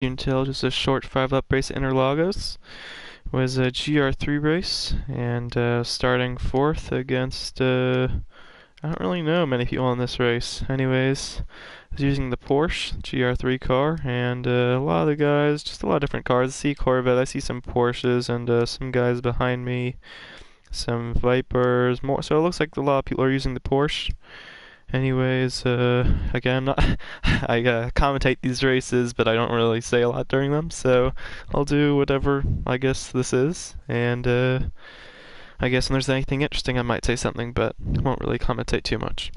Until just a short 5-lap race at Interlagos. It was a GR3 race, and starting fourth against, I don't really know many people in this race. Anyways, I was using the Porsche GR3 car, and a lot of the guys, just a lot of different cars. I see Corvette, I see some Porsches, and some guys behind me, some Vipers, more. So it looks like a lot of people are using the Porsche. Anyways, again, I'm not. I commentate these races, but I don't really say a lot during them, so I'll do whatever I guess this is. And I guess when there's anything interesting, I might say something, but I won't really commentate too much.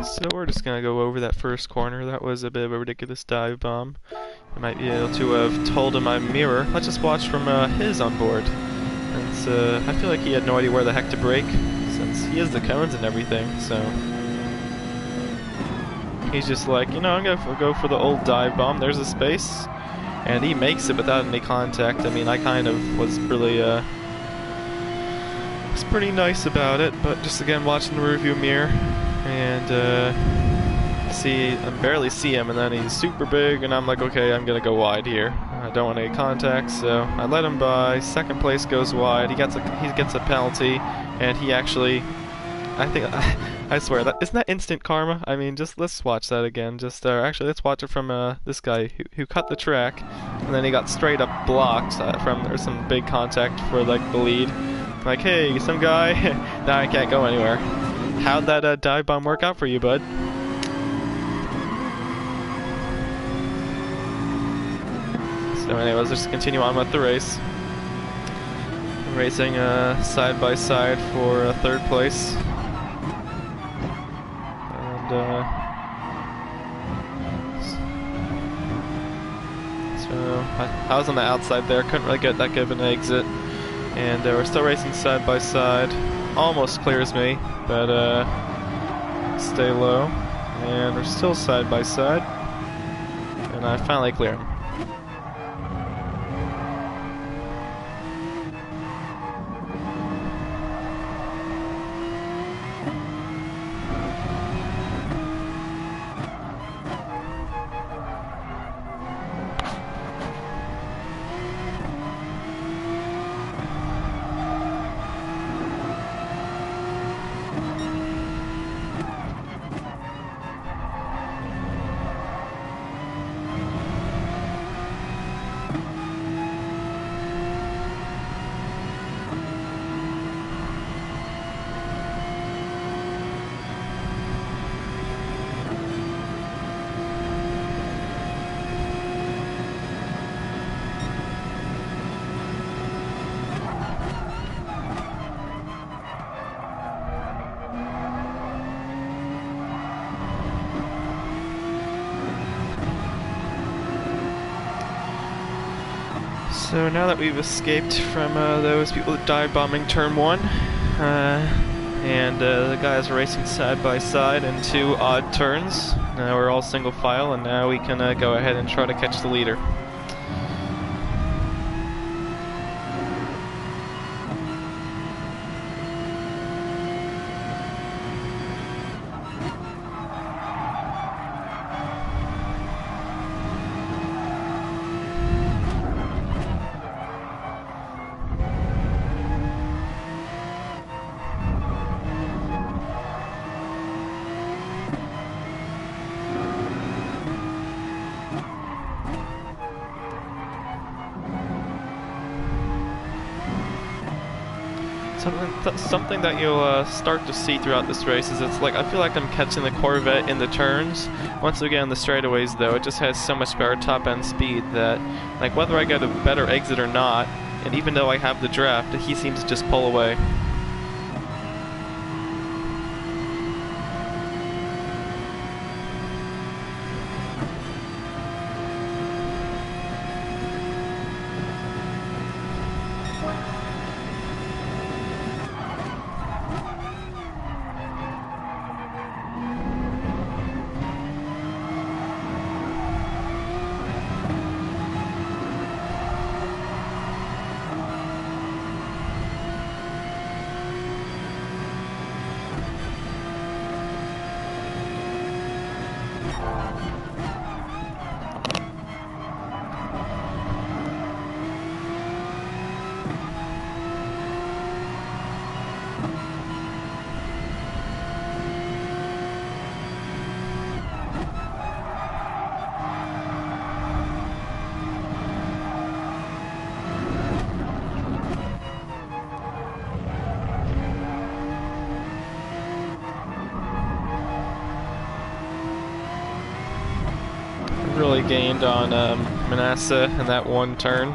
So we're just gonna go over that first corner. That was a bit of a ridiculous dive bomb. I might be able to have told him my mirror. Let's just watch from his on board. And I feel like he had no idea where the heck to brake, since he has the cones and everything, so... He's just like, you know, I'm gonna go for the old dive bomb. There's a space. And he makes it without any contact. I mean, I kind of was really, was pretty nice about it, but just again watching the rearview mirror. And I barely see him, and then he's super big, and I'm like, okay, I'm gonna go wide here. I don't want any contact, so I let him by. Second place goes wide. He gets a penalty, and he actually, I think, I swear, isn't that instant karma? I mean, just let's watch that again. Actually, let's watch it from this guy who cut the track, and then he got straight up blocked there's some big contact for like the lead. Like, hey, some guy, now I can't go anywhere. How'd that dive bomb work out for you, bud? So anyways, let's just continue on with the race. Racing side by side for third place. And so I was on the outside there, couldn't really get that good of an exit. And we're still racing side by side. Almost clears me, but stay low, and we're still side by side, and I finally clear him. So now that we've escaped from those people dive bombing turn 1, and the guys are racing side by side in 2 odd turns, now we're all single file, and now we can go ahead and try to catch the leader. Something that you'll start to see throughout this race is it's like I feel like I'm catching the Corvette in the turns. Once again, the straightaways though, it just has so much better top end speed that like whether I get a better exit or not, and even though I have the draft, he seems to just pull away. really gained on Manassa in that one turn.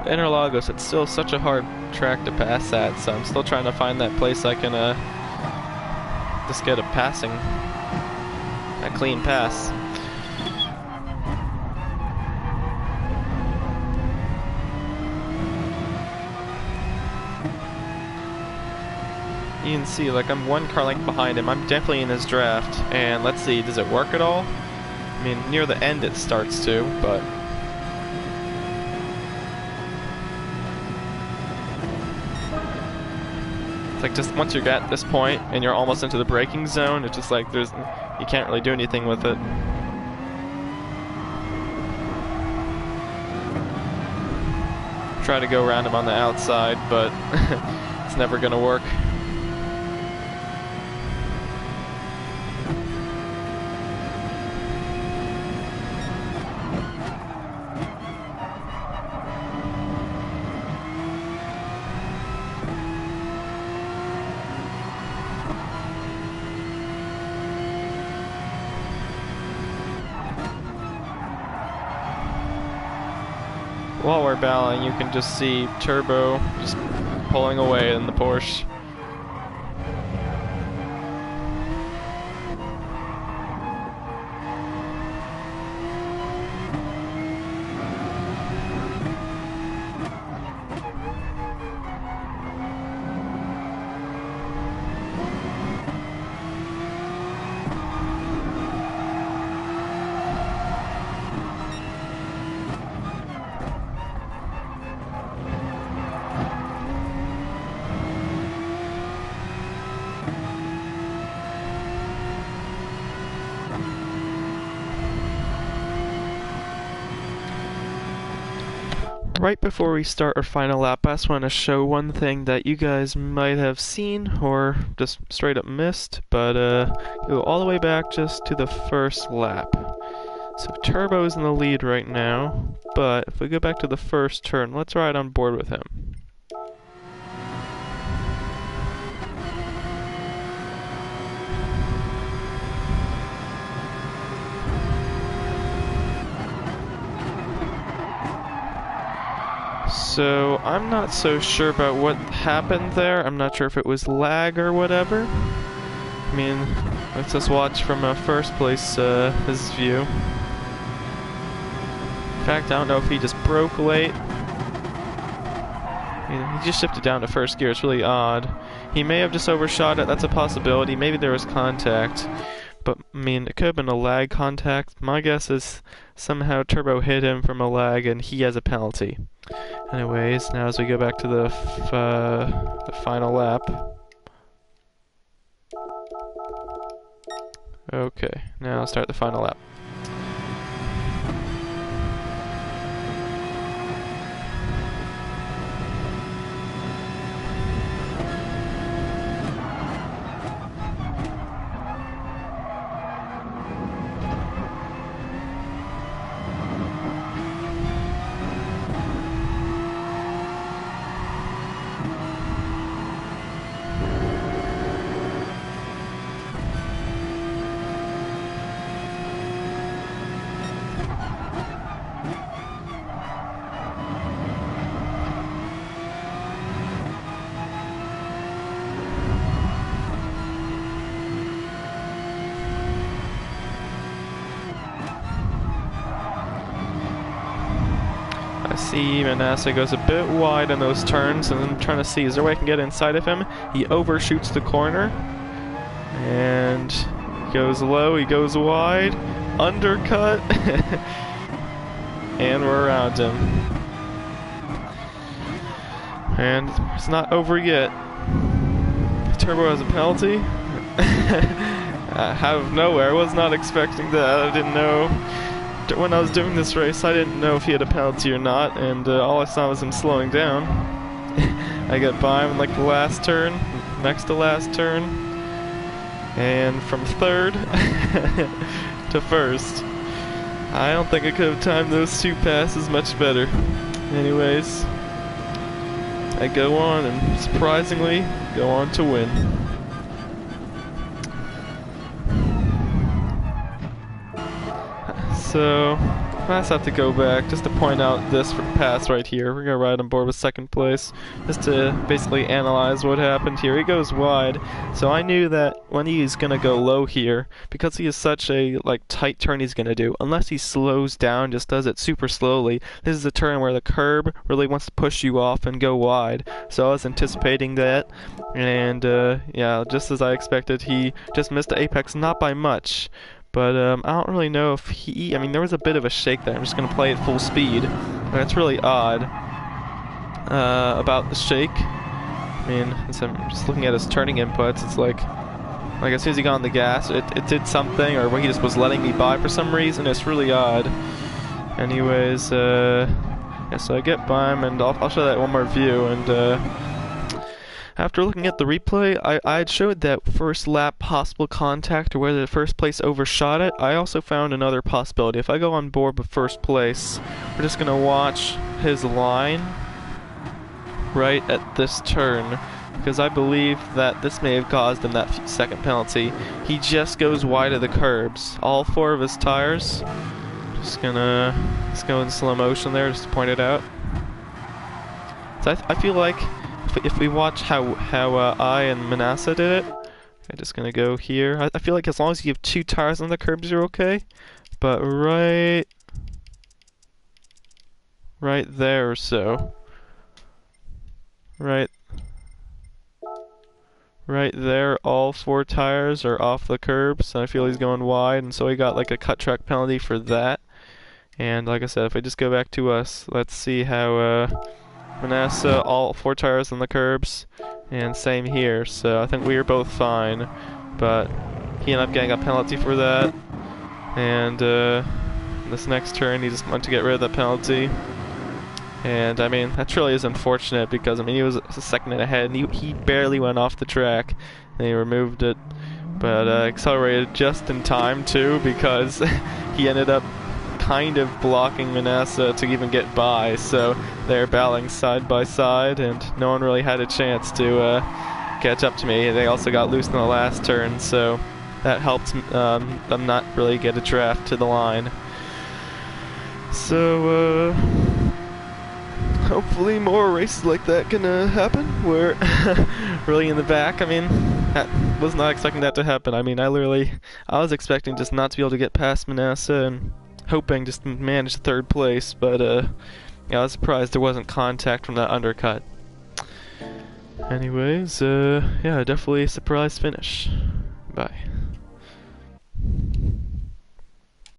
Interlagos, it's still such a hard track to pass at, so I'm still trying to find that place I can just get a clean pass. You can see, like, I'm one car length behind him. I'm definitely in his draft, and let's see, does it work at all? I mean, near the end it starts to, but it's like just once you're at this point and you're almost into the braking zone, it's just like you can't really do anything with it. Try to go around him on the outside, but it's never gonna work. While we're battling, you can just see Turbo just pulling away in the Porsche. Right before we start our final lap, I just want to show one thing that you guys might have seen or just straight up missed, but go all the way back just to the first lap. So Turbo's in the lead right now, but if we go back to the first turn, let's ride on board with him. So I'm not so sure about what happened there. I'm not sure if it was lag or whatever. I mean, let's just watch from a first place his view. In fact, I don't know if he just broke late. He just shifted down to first gear. It's really odd. He may have just overshot it. That's a possibility. Maybe there was contact. But, I mean, it could have been a lag contact. My guess is somehow Turbo hit him from a lag and he has a penalty. Anyways, now as we go back to the final lap. Okay, now start the final lap. I see Manassa goes a bit wide in those turns, and I'm trying to see, is there a way I can get inside of him? He overshoots the corner, and goes low, he goes wide, undercut, and we're around him. And it's not over yet. Turbo has a penalty. Out of nowhere, I was not expecting that. I didn't know. When I was doing this race, I didn't know if he had a penalty or not, and all I saw was him slowing down. I got by him in like the last turn, next to last turn, and from third to first. I don't think I could have timed those two passes much better. Anyways, I go on and surprisingly go on to win. So, I just have to go back just to point out this pass right here. We're gonna ride on board with second place just to basically analyze what happened here. He goes wide, so I knew that when he's gonna go low here, because he is such a tight turn he's gonna do, unless he slows down, just does it super slowly. This is a turn where the curb really wants to push you off and go wide. So I was anticipating that, and yeah, just as I expected, he just missed the apex, not by much. But I don't really know if I mean, there was a bit of a shake there. I'm just going to play it full speed. That's really odd about the shake. I mean, as I'm just looking at his turning inputs, it's like as soon as he got on the gas, it did something, or he just was letting me by for some reason. It's really odd. Anyways, yeah, so I get by him, and I'll show that one more view, and after looking at the replay, I had showed that first lap possible contact, or whether the first place overshot it. I also found another possibility. If I go on board with first place, we're just going to watch his line right at this turn, because I believe that this may have caused him that second penalty. He just goes wide of the curbs. All four of his tires. Just gonna go in slow motion there just to point it out. So I feel like if we watch how I and Manassa did it, I'm just gonna go here. I feel like as long as you have two tires on the curbs, you're okay. But right there or so. Right there, all four tires are off the curbs, so I feel he's going wide, and so he got like a cut track penalty for that. And like I said, if I just go back to us, let's see how Manassa, all four tires on the curbs, and same here, so I think we were both fine, but he ended up getting a penalty for that, and this next turn he just wanted to get rid of the penalty, and I mean, that really is unfortunate, because I mean, he was a second ahead, and he barely went off the track, and he removed it, but accelerated just in time too, because he ended up kind of blocking Manassa to even get by, so they're battling side by side, and no one really had a chance to catch up to me. They also got loose in the last turn, so that helped them not really get a draft to the line. So hopefully more races like that can happen, where really in the back. I mean, I was not expecting that to happen. I mean, I was expecting just not to be able to get past Manassa, and hoping just to manage third place, but yeah, I was surprised there wasn't contact from that undercut. Anyways, yeah, definitely a surprise finish. Bye.